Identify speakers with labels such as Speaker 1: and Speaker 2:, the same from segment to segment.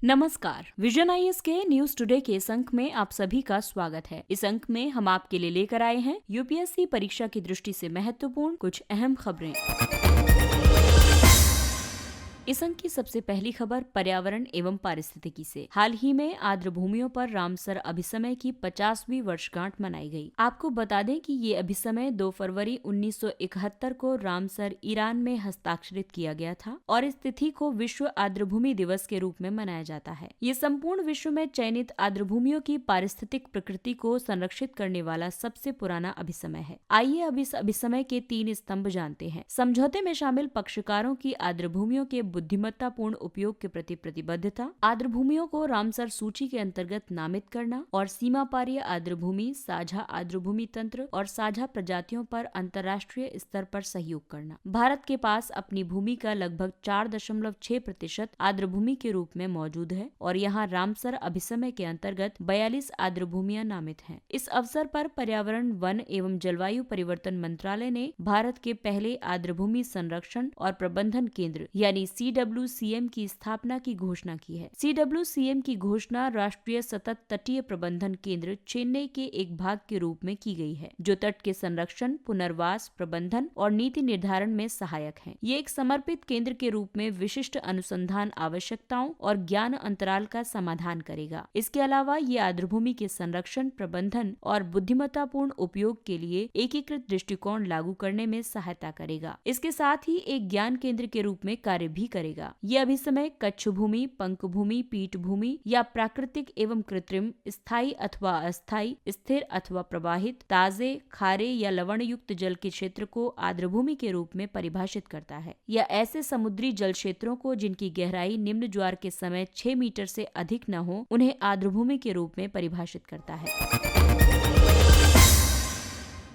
Speaker 1: नमस्कार। Vision IAS के news today के इस अंक में आप सभी का स्वागत है। इस अंक में हम आपके लिए लेकर आए हैं यूपीएससी परीक्षा की दृष्टि से महत्वपूर्ण कुछ अहम खबरें। इस अंक की सबसे पहली खबर पर्यावरण एवं पारिस्थितिकी से। हाल ही में आर्द्र भूमियों पर रामसर अभिसमय की 50वीं वर्षगांठ मनाई गई। आपको बता दें कि ये अभिसमय 2 फरवरी 1971 को रामसर ईरान में हस्ताक्षरित किया गया था और इस तिथि को विश्व आर्द्र भूमि दिवस के रूप में मनाया जाता है। ये संपूर्ण विश्व में चयनित आर्द्र भूमियों की पारिस्थितिक प्रकृति को संरक्षित करने वाला सबसे पुराना अभिसमय है। आइए अब इस अभिसमय के 3 स्तंभ जानते हैं। समझौते में शामिल पक्षकारों की आर्द्र भूमियों के बुद्धिमत्तापूर्ण उपयोग के प्रति प्रतिबद्धता, आर्द्र भूमियों को रामसर सूची के अंतर्गत नामित करना और सीमा पारीय आर्द्र भूमि, साझा आर्द्र भूमि तंत्र और साझा प्रजातियों पर अंतर्राष्ट्रीय स्तर पर सहयोग करना। भारत के पास अपनी भूमि का लगभग 4.6% आर्द्र भूमि के रूप में मौजूद है और यहाँ रामसर अभिसमय के अंतर्गत 42 आर्द्र भूमियां नामित हैं। इस अवसर पर पर्यावरण, वन एवं जलवायु परिवर्तन मंत्रालय ने भारत के पहले आर्द्र भूमि संरक्षण और प्रबंधन केंद्र यानी CWCM की स्थापना की घोषणा की है। CWCM की घोषणा राष्ट्रीय सतत तटीय प्रबंधन केंद्र चेन्नई के एक भाग के रूप में की गई है, जो तट के संरक्षण, पुनर्वास, प्रबंधन और नीति निर्धारण में सहायक है। ये एक समर्पित केंद्र के रूप में विशिष्ट अनुसंधान आवश्यकताओं और ज्ञान अंतराल का समाधान करेगा। इसके अलावा ये आर्द्र भूमि के संरक्षण, प्रबंधन और बुद्धिमत्तापूर्ण उपयोग के लिए एकीकृत दृष्टिकोण लागू करने में सहायता करेगा। इसके साथ ही एक ज्ञान केंद्र के रूप में कार्य भी करेगा। ये अभिसमय कच्छ भूमि, पंक भूमि, पीठ भूमि या प्राकृतिक एवं कृत्रिम, स्थायी अथवा अस्थायी, स्थिर अथवा प्रवाहित, ताजे, खारे या लवण युक्त जल के क्षेत्र को आर्द्र भूमि के रूप में परिभाषित करता है, या ऐसे समुद्री जल क्षेत्रों को जिनकी गहराई निम्न ज्वार के समय 6 मीटर से अधिक न हो, उन्हें आर्द्र भूमि के रूप में परिभाषित करता है।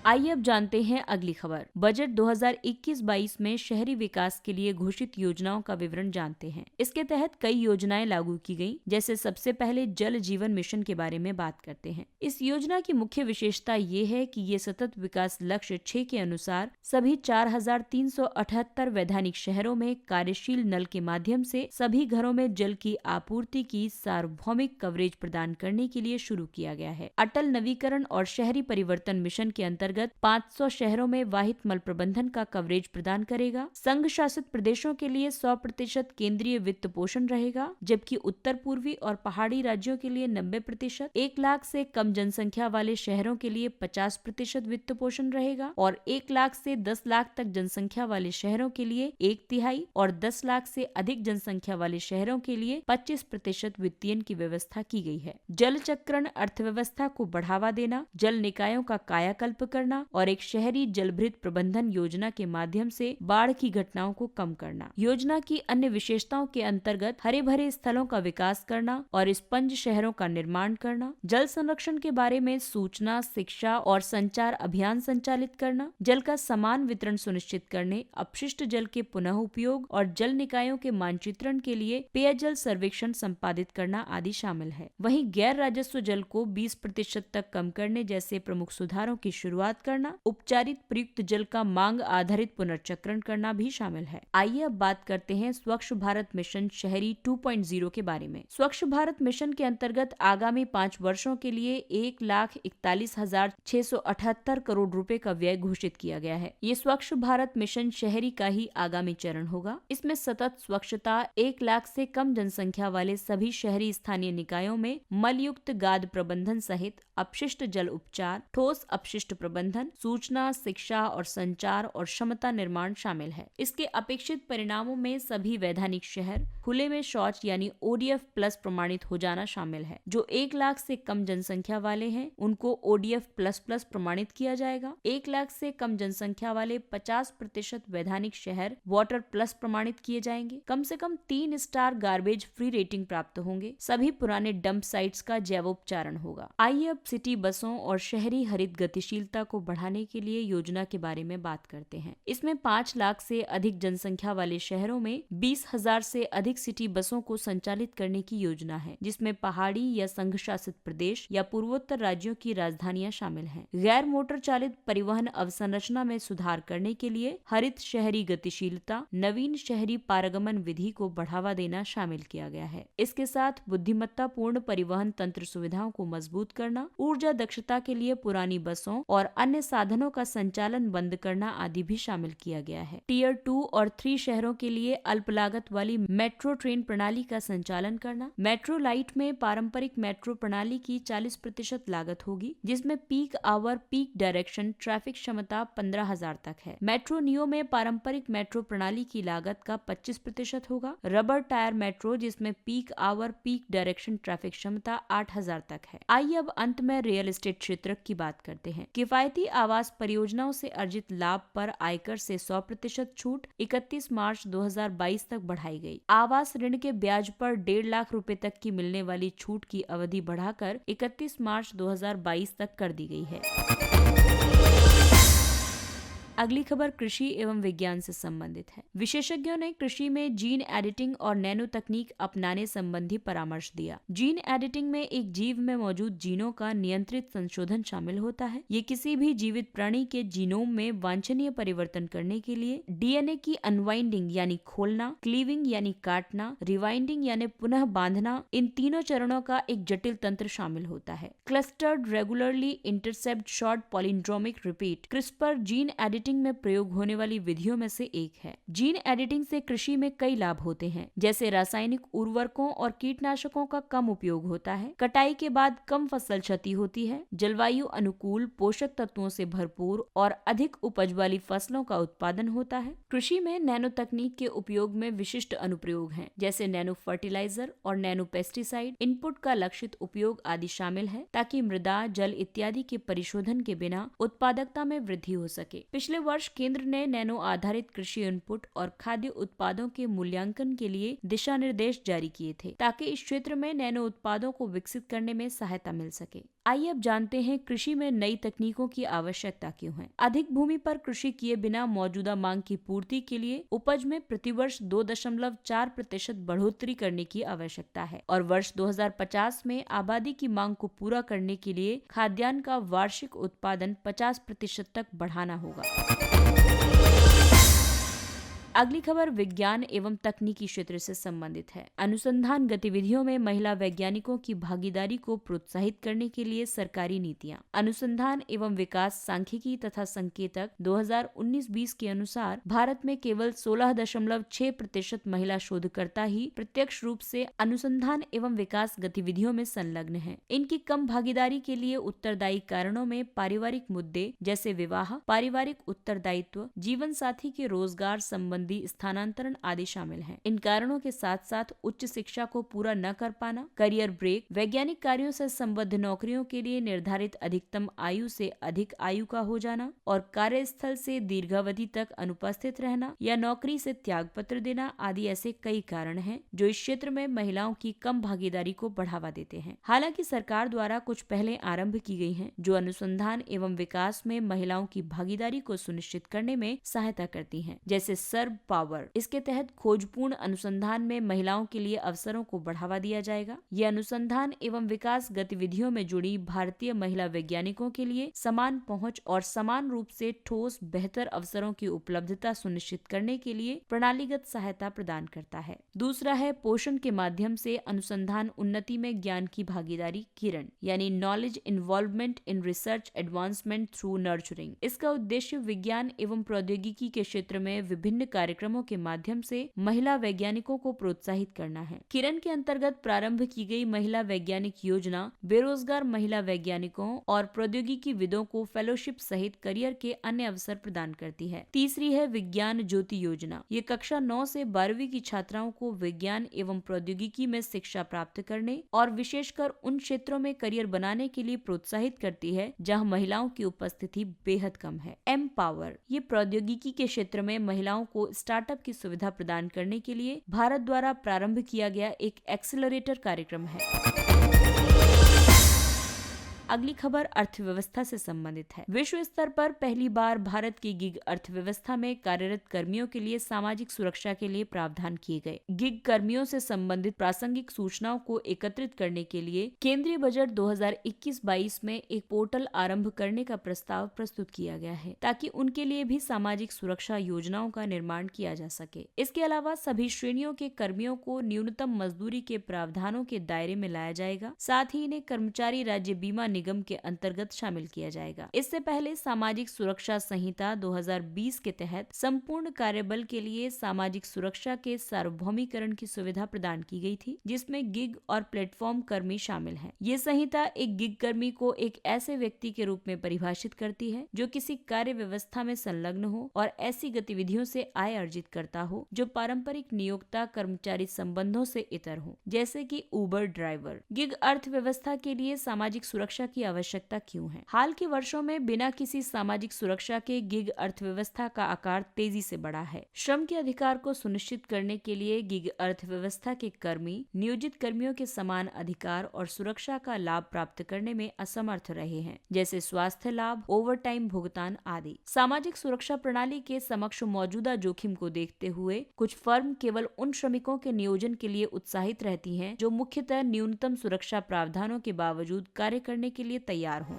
Speaker 1: आइए अब जानते हैं अगली खबर। बजट 2021-22 में शहरी विकास के लिए घोषित योजनाओं का विवरण जानते हैं। इसके तहत कई योजनाएं लागू की गई, जैसे सबसे पहले जल जीवन मिशन के बारे में बात करते हैं। इस योजना की मुख्य विशेषता ये है कि ये सतत विकास लक्ष्य 6 के अनुसार सभी 4378 वैधानिक शहरों में कार्यशील नल के माध्यम से सभी घरों में जल की आपूर्ति की सार्वभौमिक कवरेज प्रदान करने के लिए शुरू किया गया है। अटल नवीकरण और शहरी परिवर्तन मिशन के अंतर्गत 500 शहरों में वाहित मल प्रबंधन का कवरेज प्रदान करेगा। संघ शासित प्रदेशों के लिए 100% केंद्रीय वित्त पोषण रहेगा, जबकि उत्तर पूर्वी और पहाड़ी राज्यों के लिए 90%, 1 लाख से कम जनसंख्या वाले शहरों के लिए 50% वित्त पोषण रहेगा और 1 लाख से 10 लाख तक जनसंख्या वाले शहरों के लिए 1/3 और 10 लाख से अधिक जनसंख्या वाले शहरों के लिए 25% वित्तीयन की व्यवस्था की गई है। जल चक्रण अर्थव्यवस्था को बढ़ावा देना, जल निकायों का कायाकल्प करना और एक शहरी जलभृत प्रबंधन योजना के माध्यम से बाढ़ की घटनाओं को कम करना। योजना की अन्य विशेषताओं के अंतर्गत हरे भरे स्थलों का विकास करना और स्पंज शहरों का निर्माण करना, जल संरक्षण के बारे में सूचना, शिक्षा और संचार अभियान संचालित करना, जल का समान वितरण सुनिश्चित करने, अपशिष्ट जल के पुनः उपयोग और जल निकायों के मानचित्रण के लिए पेयजल सर्वेक्षण संपादित करना आदि शामिल है। वहीं गैर राजस्व जल को 20% तक कम करने जैसे प्रमुख सुधारों की शुरुआत करना, उपचारित प्रयुक्त जल का मांग आधारित पुनर्चक्रण करना भी शामिल है। आइए अब बात करते हैं स्वच्छ भारत मिशन शहरी 2.0 के बारे में। स्वच्छ भारत मिशन के अंतर्गत आगामी 5 वर्षों के लिए 1,41,678 करोड़ रुपए का व्यय घोषित किया गया है। ये स्वच्छ भारत मिशन शहरी का ही आगामी चरण होगा। इसमें सतत स्वच्छता, 1 लाख से कम जनसंख्या वाले सभी शहरी स्थानीय निकायों में मलयुक्त गाद प्रबंधन सहित अपशिष्ट जल उपचार, ठोस अपशिष्ट प्रबंधन, सूचना, शिक्षा और संचार और क्षमता निर्माण शामिल है। इसके अपेक्षित परिणामों में सभी वैधानिक शहर खुले में शौच यानी ODF प्लस प्रमाणित हो जाना शामिल है। जो 1 लाख से कम जनसंख्या वाले हैं उनको ODF प्लस प्लस प्रमाणित किया जाएगा। 1 लाख से कम जनसंख्या वाले 50% वैधानिक शहर वाटर प्लस प्रमाणित किए जाएंगे। कम से कम 3 स्टार गार्बेज फ्री रेटिंग प्राप्त होंगे। सभी पुराने डंप साइट्स का जैवोपचारण होगा। आइए अब सिटी बसों और शहरी हरित गतिशीलता को बढ़ाने के लिए योजना के बारे में बात करते हैं। इसमें 5 लाख से अधिक जनसंख्या वाले शहरों में 20,000 से अधिक सिटी बसों को संचालित करने की योजना है, जिसमें पहाड़ी या संघ शासित प्रदेश या पूर्वोत्तर राज्यों की राजधानियां शामिल हैं। गैर मोटर चालित परिवहन अवसंरचना में सुधार करने के लिए हरित शहरी गतिशीलता, नवीन शहरी पारगमन विधि को बढ़ावा देना शामिल किया गया है। इसके साथ बुद्धिमत्ता पूर्ण परिवहन तंत्र सुविधाओं को मजबूत करना, ऊर्जा दक्षता के लिए पुरानी बसों और अन्य साधनों का संचालन बंद करना आदि भी शामिल किया गया है। टियर 2 और 3 शहरों के लिए अल्प लागत वाली मेट्रो ट्रेन प्रणाली का संचालन करना। मेट्रो लाइट में पारंपरिक मेट्रो प्रणाली की 40% लागत होगी, जिसमें peak hour peak direction traffic क्षमता 15,000 तक है। मेट्रो नियो में पारंपरिक मेट्रो प्रणाली की लागत का 25% होगा। रबर टायर मेट्रो, जिसमें peak hour peak direction traffic क्षमता 8,000 तक है। आइए अब अंत में रियल एस्टेट क्षेत्र की बात करते हैं। किफायती आवास परियोजनाओं से अर्जित लाभ पर आयकर से 100% छूट 31 मार्च 2022 तक बढ़ाई गई। आवास ऋण के ब्याज पर 1.5 लाख रुपए तक की मिलने वाली छूट की अवधि बढ़ाकर 31 मार्च 2022 तक कर दी गई है। अगली खबर कृषि एवं विज्ञान से संबंधित है। विशेषज्ञों ने कृषि में जीन एडिटिंग और नैनो तकनीक अपनाने संबंधी परामर्श दिया। जीन एडिटिंग में एक जीव में मौजूद जीनों का नियंत्रित संशोधन शामिल होता है। ये किसी भी जीवित प्राणी के जीनोम में वांछनीय परिवर्तन करने के लिए डीएनए की अनवाइंडिंग यानी खोलना, क्लीविंग यानी काटना, रिवाइंडिंग यानी पुनः बांधना, इन तीनों चरणों का एक जटिल तंत्र शामिल होता है। Clustered regularly intercept short palindromic repeat CRISPR gene editing में प्रयोग होने वाली विधियों में से एक है। जीन एडिटिंग से कृषि में कई लाभ होते हैं, जैसे रासायनिक उर्वरकों और कीटनाशकों का कम उपयोग होता है, कटाई के बाद कम फसल क्षति होती है, जलवायु अनुकूल पोषक तत्वों से भरपूर और अधिक उपज वाली फसलों का उत्पादन होता है। कृषि में नैनो तकनीक के उपयोग में विशिष्ट अनुप्रयोग हैं, जैसे नैनो फर्टिलाइजर और नैनो पेस्टिसाइड, इनपुट का लक्षित उपयोग आदि शामिल है, ताकि मृदा, जल इत्यादि के परिशोधन के बिना उत्पादकता में वृद्धि हो सके। पिछले वर्ष केंद्र ने नैनो आधारित कृषि इनपुट और खाद्य उत्पादों के मूल्यांकन के लिए दिशा निर्देश जारी किए थे, ताकि इस क्षेत्र में नैनो उत्पादों को विकसित करने में सहायता मिल सके। आइए अब जानते हैं कृषि में नई तकनीकों की आवश्यकता क्यों है। अधिक भूमि पर कृषि किए बिना मौजूदा मांग की पूर्ति के लिए उपज में प्रतिवर्ष 2.4% बढ़ोतरी करने की आवश्यकता है और वर्ष 2050 में आबादी की मांग को पूरा करने के लिए खाद्यान्न का वार्षिक उत्पादन 50% तक बढ़ाना होगा। अगली खबर विज्ञान एवं तकनीकी क्षेत्र से संबंधित है। अनुसंधान गतिविधियों में महिला वैज्ञानिकों की भागीदारी को प्रोत्साहित करने के लिए सरकारी नीतियां। अनुसंधान एवं विकास सांख्यिकी तथा संकेतक 2019-20 के अनुसार भारत में केवल 16.6% महिला शोधकर्ता ही प्रत्यक्ष रूप से अनुसंधान एवं विकास गतिविधियों में संलग्न हैं। इनकी कम भागीदारी के लिए उत्तरदायी कारणों में पारिवारिक मुद्दे जैसे विवाह, पारिवारिक उत्तरदायित्व, जीवन साथी के रोजगार संबंधी स्थानांतरण आदि शामिल हैं। इन कारणों के साथ साथ उच्च शिक्षा को पूरा न कर पाना, करियर ब्रेक, वैज्ञानिक कार्यों से संबद्ध नौकरियों के लिए निर्धारित अधिकतम आयु से अधिक आयु का हो जाना और कार्यस्थल से दीर्घावधि तक अनुपस्थित रहना या नौकरी से त्याग पत्र देना आदि ऐसे कई कारण हैं जो इस क्षेत्र में महिलाओं की कम भागीदारी को बढ़ावा देते हैं। हालांकि सरकार द्वारा कुछ पहले आरंभ की गई हैं जो अनुसंधान एवं विकास में महिलाओं की भागीदारी को सुनिश्चित करने में सहायता करती हैं, जैसे सर्व पावर। इसके तहत खोजपूर्ण अनुसंधान में महिलाओं के लिए अवसरों को बढ़ावा दिया जाएगा। ये अनुसंधान एवं विकास गतिविधियों में जुड़ी भारतीय महिला वैज्ञानिकों के लिए समान पहुंच और समान रूप से ठोस बेहतर अवसरों की उपलब्धता सुनिश्चित करने के लिए प्रणालीगत सहायता प्रदान करता है। दूसरा है पोषण के माध्यम से अनुसंधान उन्नति में ज्ञान की भागीदारी, किरण, यानी knowledge involvement in research advancement through nurturing. इसका उद्देश्य विज्ञान एवं प्रौद्योगिकी के क्षेत्र में विभिन्न कार्यक्रमों के माध्यम से महिला वैज्ञानिकों को प्रोत्साहित करना है। किरण के अंतर्गत प्रारंभ की गई महिला वैज्ञानिक योजना बेरोजगार महिला वैज्ञानिकों और प्रौद्योगिकीविदों को फेलोशिप सहित करियर के अन्य अवसर प्रदान करती है। तीसरी है विज्ञान ज्योति योजना। ये कक्षा 9 से 12वीं की छात्राओं को विज्ञान एवं प्रौद्योगिकी में शिक्षा प्राप्त करने और विशेषकर उन क्षेत्रों में करियर बनाने के लिए प्रोत्साहित करती है जहां महिलाओं की उपस्थिति बेहद कम है। एम पावर, ये प्रौद्योगिकी के क्षेत्र में महिलाओं को स्टार्टअप की सुविधा प्रदान करने के लिए भारत द्वारा प्रारंभ किया गया एक एक्सेलरेटर कार्यक्रम है। अगली खबर अर्थव्यवस्था से संबंधित है। विश्व स्तर पर पहली बार भारत की गिग अर्थव्यवस्था में कार्यरत कर्मियों के लिए सामाजिक सुरक्षा के लिए प्रावधान किए गए। गिग कर्मियों से संबंधित प्रासंगिक सूचनाओं को एकत्रित करने के लिए केंद्रीय बजट 2021-22 में एक पोर्टल आरंभ करने का प्रस्ताव प्रस्तुत किया गया है, ताकि उनके लिए भी सामाजिक सुरक्षा योजनाओं का निर्माण किया जा सके। इसके अलावा सभी श्रेणियों के कर्मियों को न्यूनतम मजदूरी के प्रावधानों के दायरे में लाया जाएगा। साथ ही इन्हें कर्मचारी राज्य बीमा निगम के अंतर्गत शामिल किया जाएगा। इससे पहले सामाजिक सुरक्षा संहिता 2020 के तहत संपूर्ण कार्यबल के लिए सामाजिक सुरक्षा के सार्वभौमिकरण की सुविधा प्रदान की गई थी, जिसमें गिग और प्लेटफॉर्म कर्मी शामिल हैं। ये संहिता एक गिग कर्मी को एक ऐसे व्यक्ति के रूप में परिभाषित करती है जो किसी कार्य व्यवस्था में संलग्न हो और ऐसी गतिविधियों से आय अर्जित करता हो जो पारंपरिक नियोक्ता कर्मचारी संबंधों से इतर हो, जैसे कि उबर ड्राइवर। गिग अर्थव्यवस्था के लिए सामाजिक सुरक्षा की आवश्यकता क्यों है? हाल के वर्षों में बिना किसी सामाजिक सुरक्षा के गिग अर्थव्यवस्था का आकार तेजी से बढ़ा है। श्रम के अधिकार को सुनिश्चित करने के लिए गिग अर्थव्यवस्था के कर्मी नियोजित कर्मियों के समान अधिकार और सुरक्षा का लाभ प्राप्त करने में असमर्थ रहे हैं, जैसे स्वास्थ्य लाभ, ओवरटाइम भुगतान आदि। सामाजिक सुरक्षा प्रणाली के समक्ष मौजूदा जोखिम को देखते हुए कुछ फर्म केवल उन श्रमिकों के नियोजन के लिए उत्साहित रहती हैं जो मुख्यतः न्यूनतम सुरक्षा प्रावधानों के बावजूद कार्य करने के लिए तैयार हों।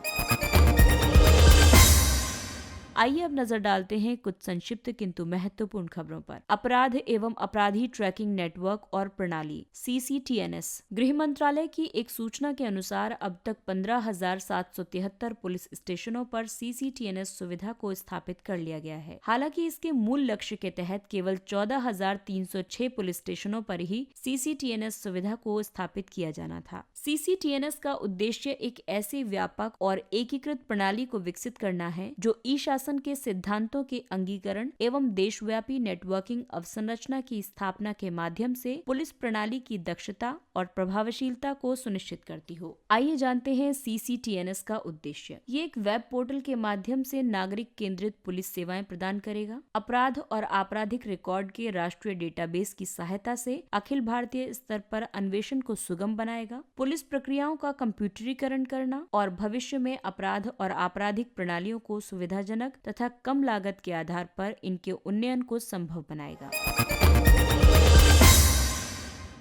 Speaker 1: आइए अब नजर डालते हैं कुछ संक्षिप्त किंतु महत्वपूर्ण खबरों पर। अपराध एवं अपराधी ट्रैकिंग नेटवर्क और प्रणाली CCTNS। गृह मंत्रालय की एक सूचना के अनुसार अब तक 15,773 पुलिस स्टेशनों पर CCTNS सुविधा को स्थापित कर लिया गया है। हालांकि इसके मूल लक्ष्य के तहत केवल 14,306 पुलिस स्टेशनों पर ही CCTNS सुविधा को स्थापित किया जाना था। CCTNS का उद्देश्य एक ऐसी व्यापक और एकीकृत प्रणाली को विकसित करना है जो शासन के सिद्धांतों के अंगीकरण एवं देशव्यापी नेटवर्किंग अवसंरचना की स्थापना के माध्यम से पुलिस प्रणाली की दक्षता और प्रभावशीलता को सुनिश्चित करती हो। आइए जानते हैं CCTNS का उद्देश्य। ये एक वेब पोर्टल के माध्यम से नागरिक केंद्रित पुलिस सेवाएं प्रदान करेगा। अपराध और आपराधिक रिकॉर्ड के राष्ट्रीय डेटाबेस की सहायता से अखिल भारतीय स्तर पर अन्वेषण को सुगम बनाएगा, पुलिस प्रक्रियाओं का कंप्यूटरीकरण करना और भविष्य में अपराध और आपराधिक प्रणालियों को सुविधाजनक तथा कम लागत के आधार पर इनके उन्नयन को संभव बनाएगा।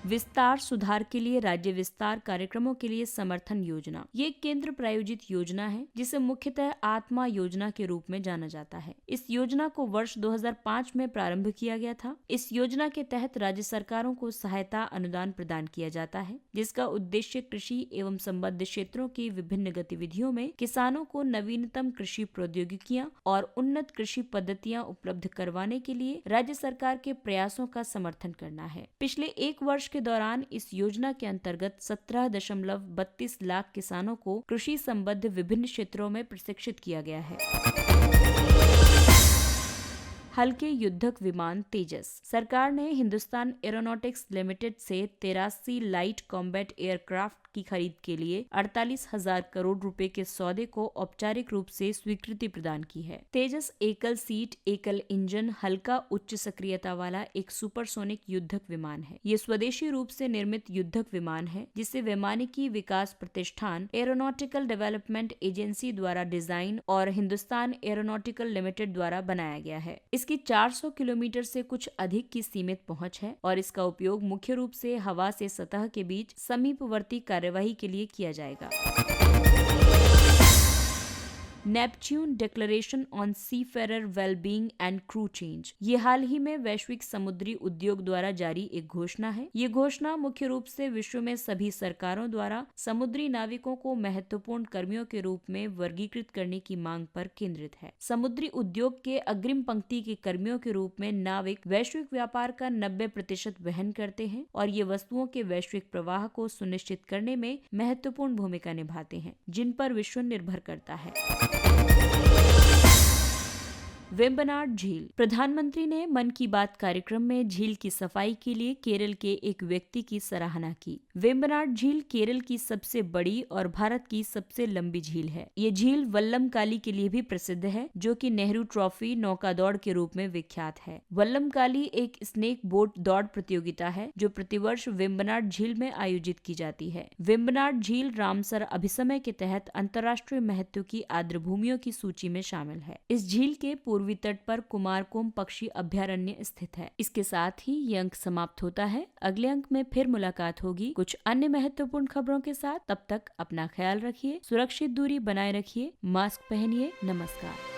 Speaker 1: विस्तार सुधार के लिए राज्य विस्तार कार्यक्रमों के लिए समर्थन योजना। ये एक केंद्र प्रायोजित योजना है जिसे मुख्यतः आत्मा योजना के रूप में जाना जाता है। इस योजना को वर्ष 2005 में प्रारंभ किया गया था। इस योजना के तहत राज्य सरकारों को सहायता अनुदान प्रदान किया जाता है, जिसका उद्देश्य कृषि एवं संबद्ध क्षेत्रों की विभिन्न गतिविधियों में किसानों को नवीनतम कृषि प्रौद्योगिकियां और उन्नत कृषि पद्धतियां उपलब्ध करवाने के लिए राज्य सरकार के प्रयासों का समर्थन करना है। पिछले एक वर्ष के दौरान इस योजना के अंतर्गत 17.32 लाख किसानों को कृषि संबद्ध विभिन्न क्षेत्रों में प्रशिक्षित किया गया है। हल्के युद्धक विमान तेजस। सरकार ने हिंदुस्तान एरोनॉटिक्स लिमिटेड से 83 लाइट कॉम्बैट एयरक्राफ्ट की खरीद के लिए 48,000 करोड़ रुपए के सौदे को औपचारिक रूप से स्वीकृति प्रदान की है। तेजस एकल सीट, एकल इंजन, हल्का उच्च सक्रियता वाला एक सुपरसोनिक युद्धक विमान है। ये स्वदेशी रूप से निर्मित युद्धक विमान है, जिसे वैमानिकी विकास प्रतिष्ठान एरोनॉटिकल डेवलपमेंट एजेंसी द्वारा डिजाइन और हिंदुस्तान एरोनॉटिकल लिमिटेड द्वारा बनाया गया है। इसकी 400 किलोमीटर से कुछ अधिक की सीमित पहुंच है और इसका उपयोग मुख्य रूप से हवा से सतह के बीच समीपवर्ती कार्यवाही के लिए किया जाएगा। Neptune declaration on seafarer wellbeing and crew change. ये हाल ही में वैश्विक समुद्री उद्योग द्वारा जारी एक घोषणा है। ये घोषणा मुख्य रूप से विश्व में सभी सरकारों द्वारा समुद्री नाविकों को महत्वपूर्ण कर्मियों के रूप में वर्गीकृत करने की मांग पर केंद्रित है। समुद्री उद्योग के अग्रिम पंक्ति के कर्मियों के रूप में नाविक वैश्विक व्यापार का 90% वहन करते हैं और ये वस्तुओं के वैश्विक प्रवाह को सुनिश्चित करने में महत्वपूर्ण भूमिका निभाते हैं, जिन पर विश्व निर्भर करता है। वेम्बनाड झील। प्रधानमंत्री ने मन की बात कार्यक्रम में झील की सफाई के लिए केरल के एक व्यक्ति की सराहना की। वेम्बनाड झील केरल की सबसे बड़ी और भारत की सबसे लंबी झील है। ये झील वल्लमकाली के लिए भी प्रसिद्ध है, जो कि नेहरू ट्रॉफी नौका दौड़ के रूप में विख्यात है। वल्लमकाली एक स्नेक बोट दौड़ प्रतियोगिता है जो प्रतिवर्ष वेम्बनाड झील में आयोजित की जाती है। वेम्बनाड झील रामसर अभिसमय के तहत अंतर्राष्ट्रीय महत्व की आर्द्रभूमियों की सूची में शामिल है। इस झील के पूर्वी तट पर कुमारकोम पक्षी अभयारण्य स्थित है। इसके साथ ही ये अंक समाप्त होता है। अगले अंक में फिर मुलाकात होगी कुछ अन्य महत्वपूर्ण खबरों के साथ। तब तक अपना ख्याल रखिए, सुरक्षित दूरी बनाए रखिए, मास्क पहनिए। नमस्कार।